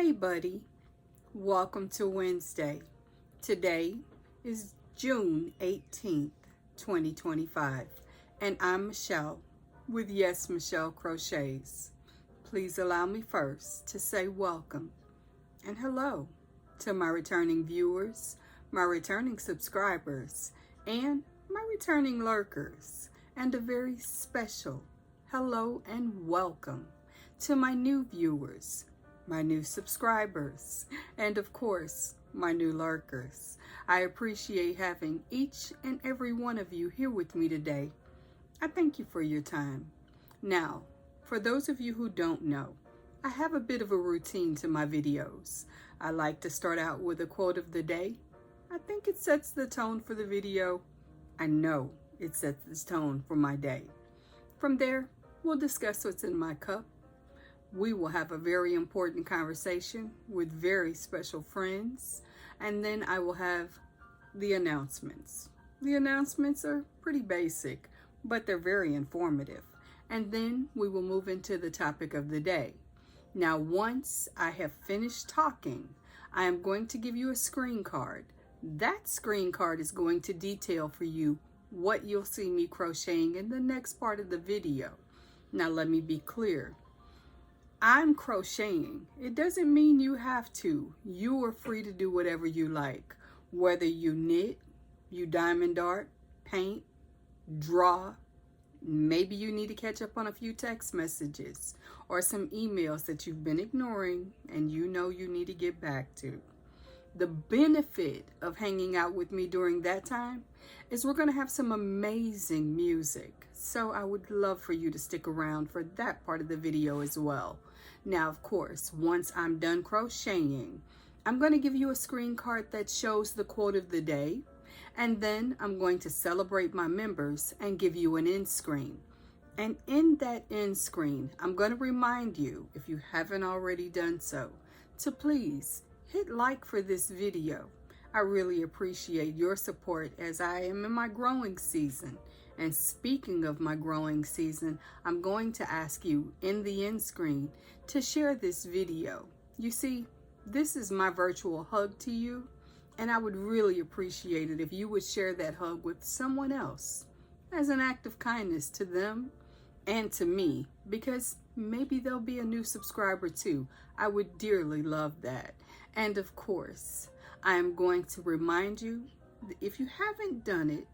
Hey buddy, welcome to Wednesday. Today is June 18th, 2025, and I'm Michelle with YesMichelle Crochets. Please allow me first to say welcome and hello to my returning viewers, my returning subscribers, and my returning lurkers, and a very special hello and welcome to my new viewers, my new subscribers, and of course, my new lurkers. I appreciate having each and every one of you here with me today. I thank you for your time. Now, for those of you who don't know, I have a bit of a routine to my videos. I like to start out with a quote of the day. I think it sets the tone for the video. I know it sets the tone for my day. From there, we'll discuss what's in my cup. We will have a very important conversation with very special friends, and then I will have the announcements. The announcements are pretty basic, but they're very informative. And then we will move into the topic of the day. Now, once I have finished talking, I am going to give you a screen card. That screen card is going to detail for you what you'll see me crocheting in the next part of the video. Now, let me be clear. I'm crocheting. It doesn't mean you have to. You are free to do whatever you like. Whether you knit, you diamond dart, paint, draw, maybe you need to catch up on a few text messages or some emails that you've been ignoring and you know you need to get back to. The benefit of hanging out with me during that time is we're going to have some amazing music. So I would love for you to stick around for that part of the video as well. Now, of course, once I'm done crocheting, I'm going to give you a screen card that shows the quote of the day. And then I'm going to celebrate my members and give you an end screen. And in that end screen, I'm going to remind you, if you haven't already done so, to please hit like for this video. I really appreciate your support as I am in my growing season. And speaking of my growing season, I'm going to ask you in the end screen to share this video. You see, this is my virtual hug to you, and I would really appreciate it if you would share that hug with someone else as an act of kindness to them and to me, because maybe there'll be a new subscriber too. I would dearly love that. And of course, I am going to remind you, if you haven't done it,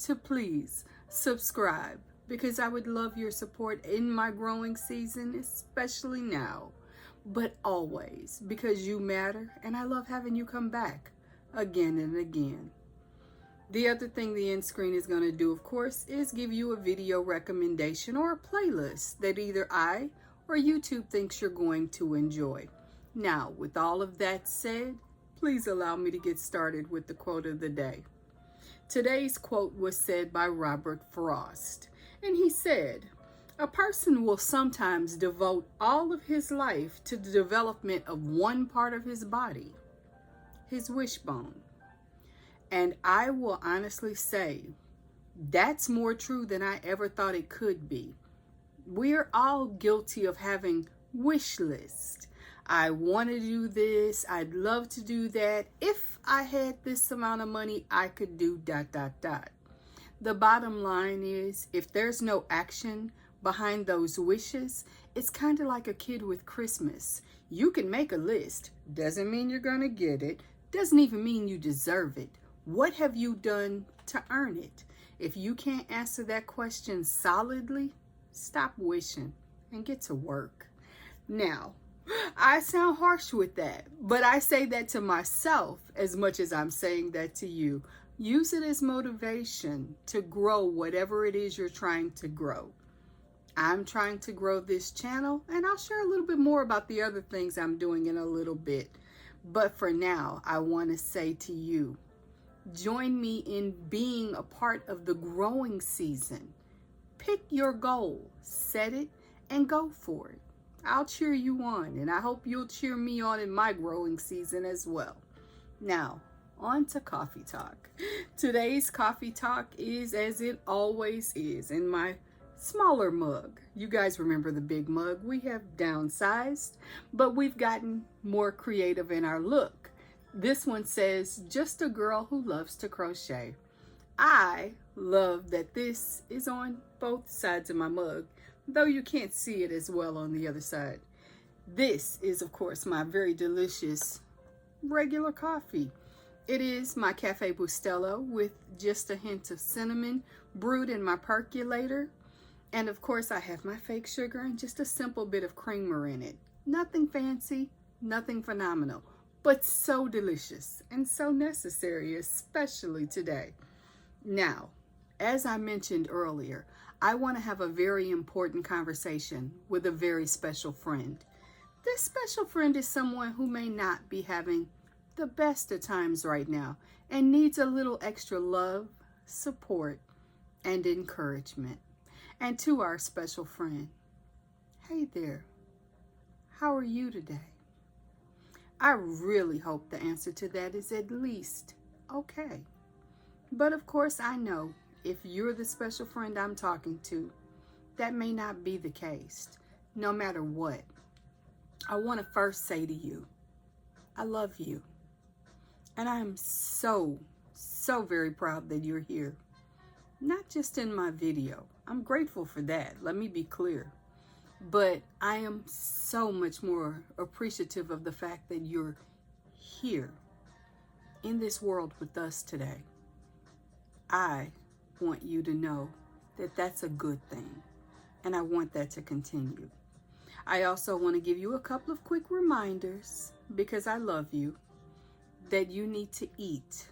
to please subscribe, because I would love your support in my growing season, especially now, but always, because you matter and I love having you come back again and again. The other thing the end screen is going to do, of course, is give you a video recommendation or a playlist that either I or YouTube thinks you're going to enjoy. Now, with all of that said, please allow me to get started with the quote of the day. Today's quote was said by Robert Frost, and he said, "A person will sometimes devote all of his life to the development of one part of his body, his wishbone." And I will honestly say, that's more true than I ever thought it could be. We're all guilty of having wish lists. I want to do this. I'd love to do that. If I had this amount of money, I could do ... The bottom line is, if there's no action behind those wishes, it's kind of like a kid with Christmas. You can make a list. Doesn't mean you're going to get it. Doesn't even mean you deserve it. What have you done to earn it? If you can't answer that question solidly, stop wishing and get to work. Now, I sound harsh with that, but I say that to myself as much as I'm saying that to you. Use it as motivation to grow whatever it is you're trying to grow. I'm trying to grow this channel, and I'll share a little bit more about the other things I'm doing in a little bit. But for now, I want to say to you, join me in being a part of the growing season. Pick your goal, set it, and go for it. I'll cheer you on, and I hope you'll cheer me on in my growing season as well. Now, on to coffee talk. Today's coffee talk is, as it always is, in my smaller mug. You guys remember the big mug? We have downsized, but we've gotten more creative in our look. This one says, "Just a girl who loves to crochet." I love that this is on both sides of my mug, though you can't see it as well on the other side. This is, of course, my very delicious regular coffee. It is my Cafe Bustelo with just a hint of cinnamon brewed in my percolator. And of course, I have my fake sugar and just a simple bit of creamer in it. Nothing fancy, nothing phenomenal, but so delicious and so necessary, especially today. Now, as I mentioned earlier, I want to have a very important conversation with a very special friend. This special friend is someone who may not be having the best of times right now and needs a little extra love, support, and encouragement. And to our special friend, hey there, how are you today? I really hope the answer to that is at least okay. But of course, I know if you're the special friend I'm talking to, that may not be the case. No matter what, I want to first say to you, I love you. And I am so very proud that you're here. Not just in my video. I'm grateful for that. Let me be clear. But I am so much more appreciative of the fact that you're here in this world with us today. I want you to know that that's a good thing. And I want that to continue. I also want to give you a couple of quick reminders, because I love you, that you need to eat.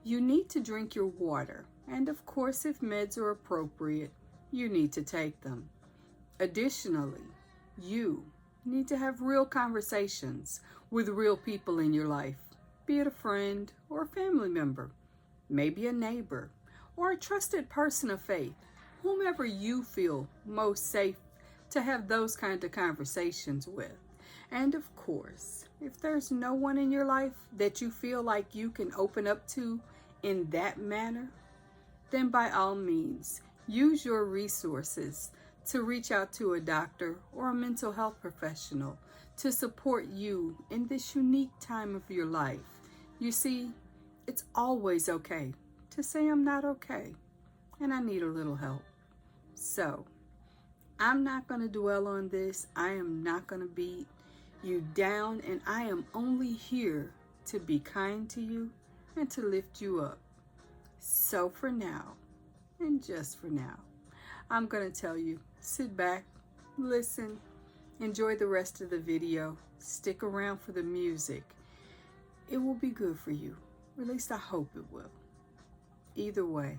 You need to drink your water. And of course, if meds are appropriate, you need to take them. Additionally, you need to have real conversations with real people in your life, be it a friend or a family member, maybe a neighbor, or a trusted person of faith, whomever you feel most safe to have those kind of conversations with. And of course, if there's no one in your life that you feel like you can open up to in that manner, then by all means, use your resources to reach out to a doctor or a mental health professional to support you in this unique time of your life. You see, it's always okay to say I'm not okay and I need a little help. So, I'm not going to dwell on this. I am not going to beat you down, and I am only here to be kind to you and to lift you up. So for now, and just for now, I'm going to tell you, sit back, listen, enjoy the rest of the video, stick around for the music. It will be good for you, or at least I hope it will. Either way,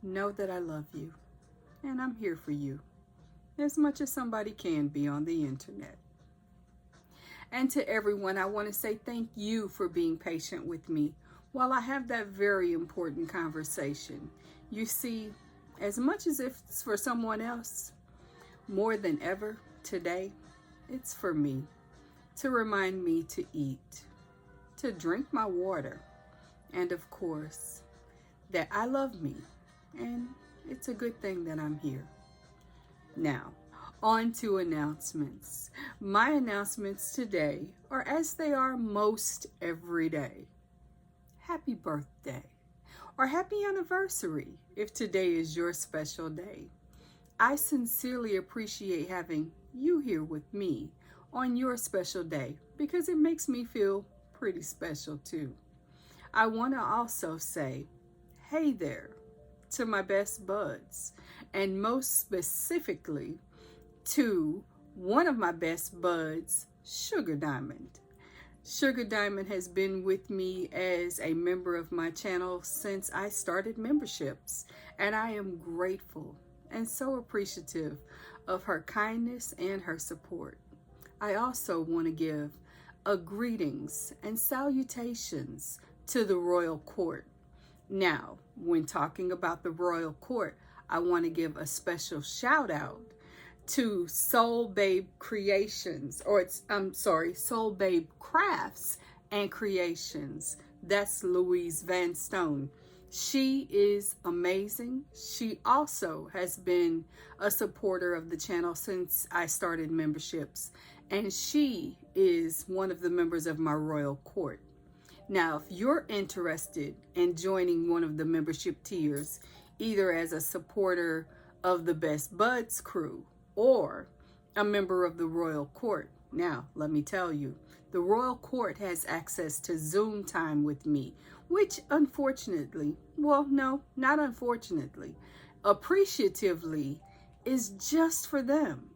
know that I love you, and I'm here for you, as much as somebody can be on the internet. And to everyone, I want to say thank you for being patient with me while I have that very important conversation. You see, as much as if it's for someone else, more than ever today, it's for me, to remind me to eat, to drink my water, and of course, that I love me, and it's a good thing that I'm here. Now, on to announcements. My announcements today are as they are most every day. Happy birthday, or happy anniversary if today is your special day. I sincerely appreciate having you here with me on your special day because it makes me feel pretty special too. I want to also say, hey there to my best buds, and most specifically to one of my best buds, Sugar Diamond. Sugar Diamond has been with me as a member of my channel since I started memberships, and I am grateful and so appreciative of her kindness and her support. I also want to give a greetings and salutations to the royal court. Now, when talking about the royal court, I want to give a special shout out to Soul Babe Creations, Soul Babe Crafts and Creations. That's Louise Van Stone. She is amazing. She also has been a supporter of the channel since I started memberships, and she is one of the members of my royal court. Now, if you're interested in joining one of the membership tiers, either as a supporter of the Best Buds crew or a member of the royal court, now let me tell you, the royal court has access to Zoom time with me, which unfortunately, well, no, not unfortunately, appreciatively is just for them.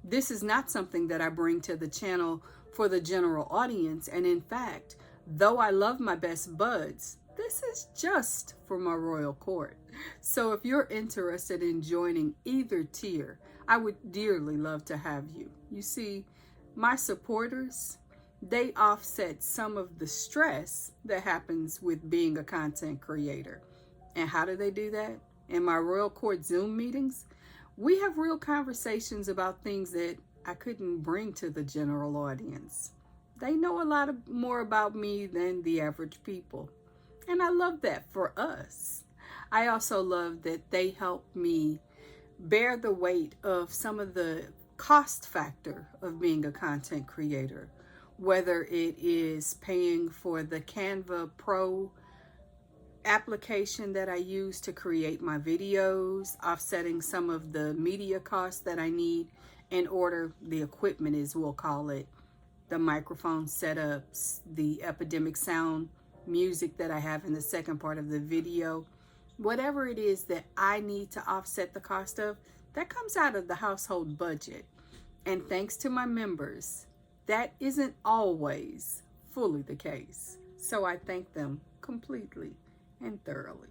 This is not something that I bring to the channel for the general audience, and in fact, though I love my Best Buds, this is just for my royal court. So if you're interested in joining either tier, I would dearly love to have you. You see, my supporters, they offset some of the stress that happens with being a content creator. And how do they do that? In my royal court Zoom meetings, we have real conversations about things that I couldn't bring to the general audience. They know a lot more about me than the average people. And I love that for us. I also love that they help me bear the weight of some of the cost factor of being a content creator, whether it is paying for the Canva Pro application that I use to create my videos, offsetting some of the media costs that I need in order, the equipment is, we'll call it, the microphone setups, the epidemic sound music that I have in the second part of the video. Whatever it is that I need to offset the cost of, that comes out of the household budget. And thanks to my members, that isn't always fully the case. So I thank them completely and thoroughly.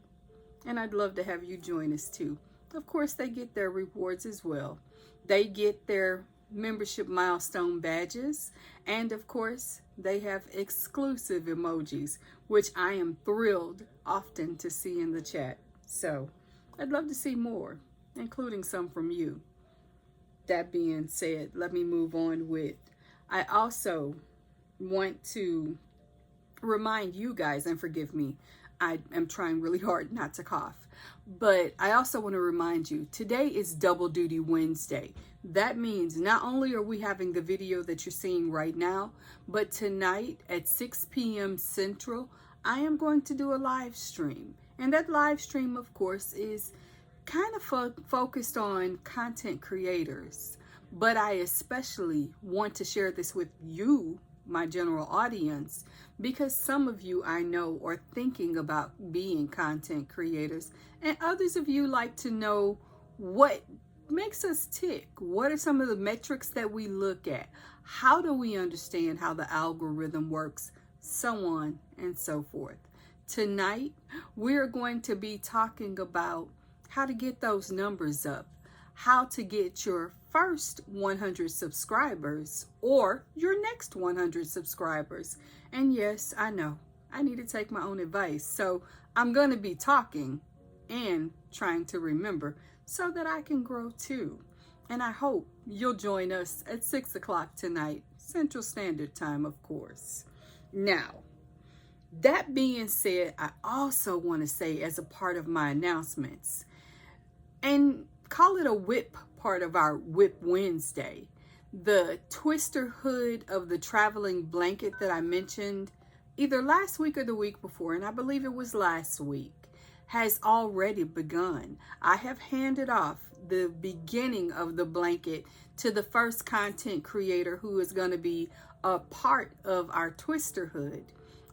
And I'd love to have you join us too. Of course, they get their rewards as well. They get their membership milestone badges, and of course they have exclusive emojis, which I am thrilled often to see in the chat. So I'd love to see more, including some from you. That being said, let me move on with, I also want to remind you guys, and forgive me, I am trying really hard not to cough, but I also want to remind you, today is Double Duty Wednesday. That means not only are we having the video that you're seeing right now, but tonight at 6 p.m. Central, I am going to do a live stream. And that live stream, of course, is kind of focused on content creators. But I especially want to share this with you, my general audience, because some of you I know are thinking about being content creators, and others of you like to know what makes us tick. What are some of the metrics that we look at? How do we understand how the algorithm works? So on and so forth. Tonight, we're going to be talking about how to get those numbers up, how to get your first 100 subscribers or your next 100 subscribers. And yes, I know, I need to take my own advice. So I'm going to be talking and trying to remember so that I can grow too. And I hope you'll join us at 6 o'clock tonight, Central Standard Time, of course. Now, that being said, I also want to say, as a part of my announcements, and call it a WIP part of our WIP Wednesday, the twister hood of the traveling blanket that I mentioned either last week or the week before, and I believe it was last week, has already begun. I have handed off the beginning of the blanket to the first content creator who is going to be a part of our twister hood,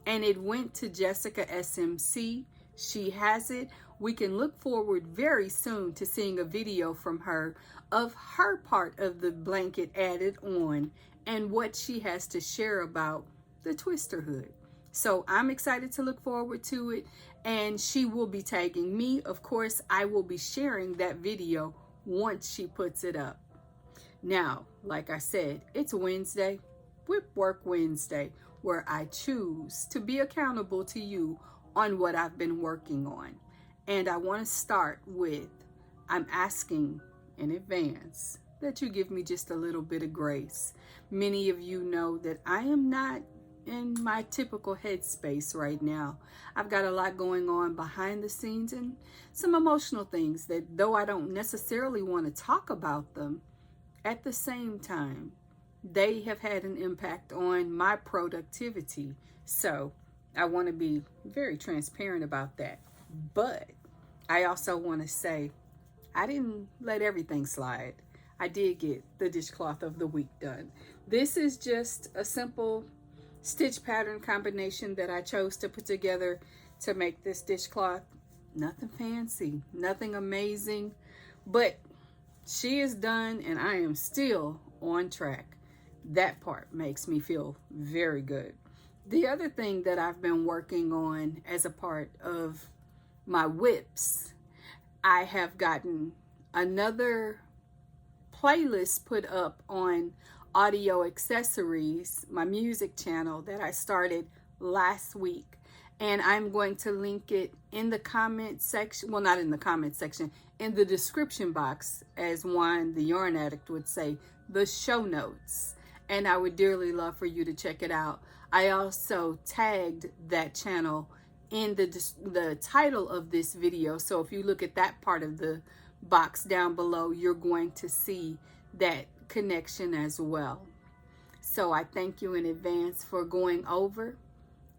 and it went to Jessica SMC. She has it. We can look forward very soon to seeing a video from her of her part of the blanket added on and what she has to share about the twister hood. So I'm excited to look forward to it, and she will be tagging me. Of course, I will be sharing that video once she puts it up. Now, like I said, it's Wednesday, WIP Work Wednesday, where I choose to be accountable to you on what I've been working on. And I want to start with, I'm asking in advance that you give me just a little bit of grace. Many of you know that I am not in my typical headspace right now. I've got a lot going on behind the scenes and some emotional things that, though I don't necessarily want to talk about them, at the same time, they have had an impact on my productivity. So I want to be very transparent about that. But I also want to say I didn't let everything slide. I did get the dishcloth of the week done. This is just a simple stitch pattern combination that I chose to put together to make this dishcloth. Nothing fancy, nothing amazing, but she is done and I am still on track. That part makes me feel very good. The other thing that I've been working on as a part of my WIPs, I have gotten another playlist put up on audio accessories, my music channel that I started last week. And I'm going to link it in the comment section. Well, not in the comment section, in the description box, as Juan the Yarn Addict would say, the show notes. And I would dearly love for you to check it out. I also tagged that channel in the title of this video. So if you look at that part of the box down below, you're going to see that connection as well. So I thank you in advance for going over,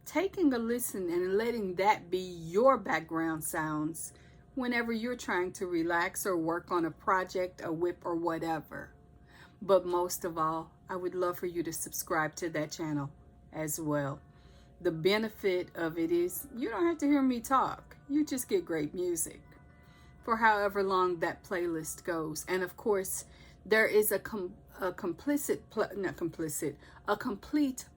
taking a listen, and letting that be your background sounds whenever you're trying to relax or work on a project, a WIP, or whatever. But most of all, I would love for you to subscribe to that channel as well. The benefit of it is you don't have to hear me talk. You just get great music for however long that playlist goes. And of course, there is a complete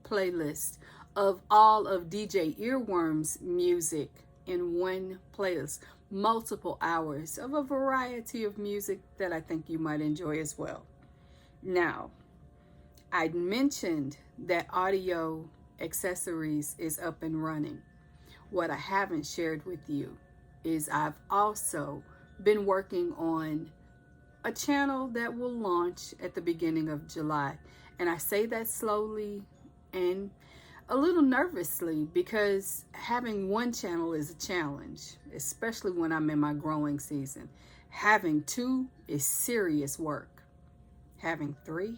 playlist of all of DJ Earworm's music in one playlist. Multiple hours of a variety of music that I think you might enjoy as well. Now, I mentioned that audio accessories is up and running. What I haven't shared with you is I've also been working on a channel that will launch at the beginning of July. And I say that slowly and a little nervously because having one channel is a challenge, especially when I'm in my growing season. Having two is serious work. Having three,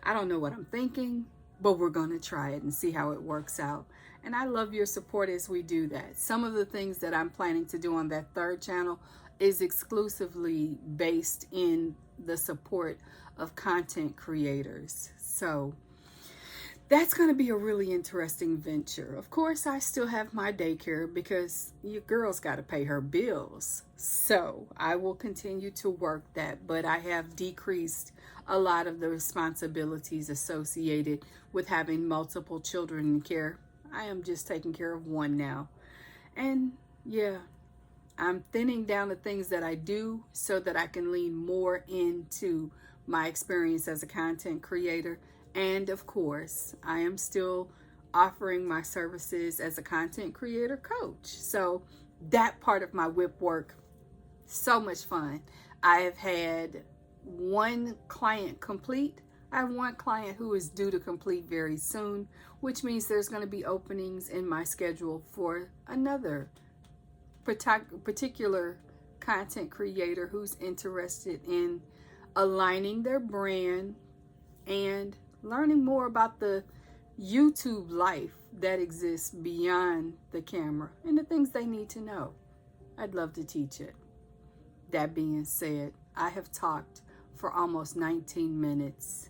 I don't know what I'm thinking, but we're going to try it and see how it works out. And I love your support as we do that. Some of the things that I'm planning to do on that third channel is exclusively based in the support of content creators. So that's going to be a really interesting venture. Of course, I still have my daycare because your girl's got to pay her bills. So I will continue to work that, but I have decreased a lot of the responsibilities associated with having multiple children in care. I am just taking care of one now. And yeah, I'm thinning down the things that I do so that I can lean more into my experience as a content creator. And of course, I am still offering my services as a content creator coach. So that part of my WIP work, so much fun. I have had one client complete. I have one client who is due to complete very soon, which means there's going to be openings in my schedule for another particular content creator who's interested in aligning their brand and learning more about the YouTube life that exists beyond the camera and the things they need to know. I'd love to teach it. That being said, I have talked for almost 19 minutes.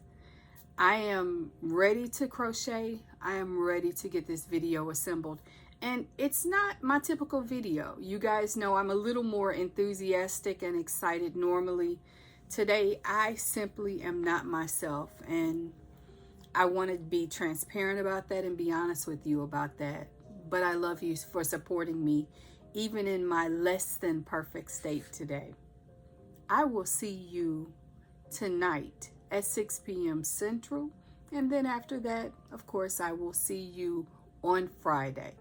I am ready to crochet. I am ready to get this video assembled. And it's not my typical video. You guys know I'm a little more enthusiastic and excited normally. Today, I simply am not myself. And I want to be transparent about that and be honest with you about that. But I love you for supporting me, even in my less than perfect state today. I will see you tonight at 6 p.m. Central. And then after that, of course, I will see you on Friday.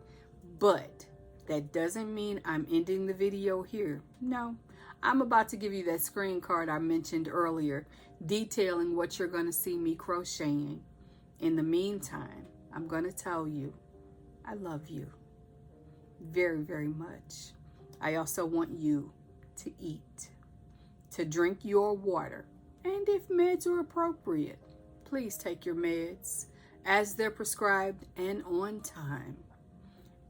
But that doesn't mean I'm ending the video here. No, I'm about to give you that screen card I mentioned earlier, detailing what you're going to see me crocheting. In the meantime, I'm going to tell you, I love you very, very much. I also want you to eat, to drink your water, and if meds are appropriate, please take your meds as they're prescribed and on time.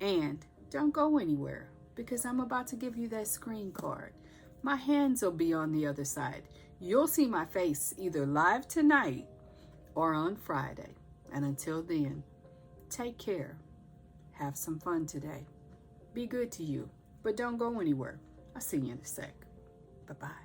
And don't go anywhere because I'm about to give you that screen card. My hands will be on the other side. You'll see my face either live tonight or on Friday. And until then, take care. Have some fun today. Be good to you, but don't go anywhere. I'll see you in a sec. Bye-bye.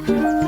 you.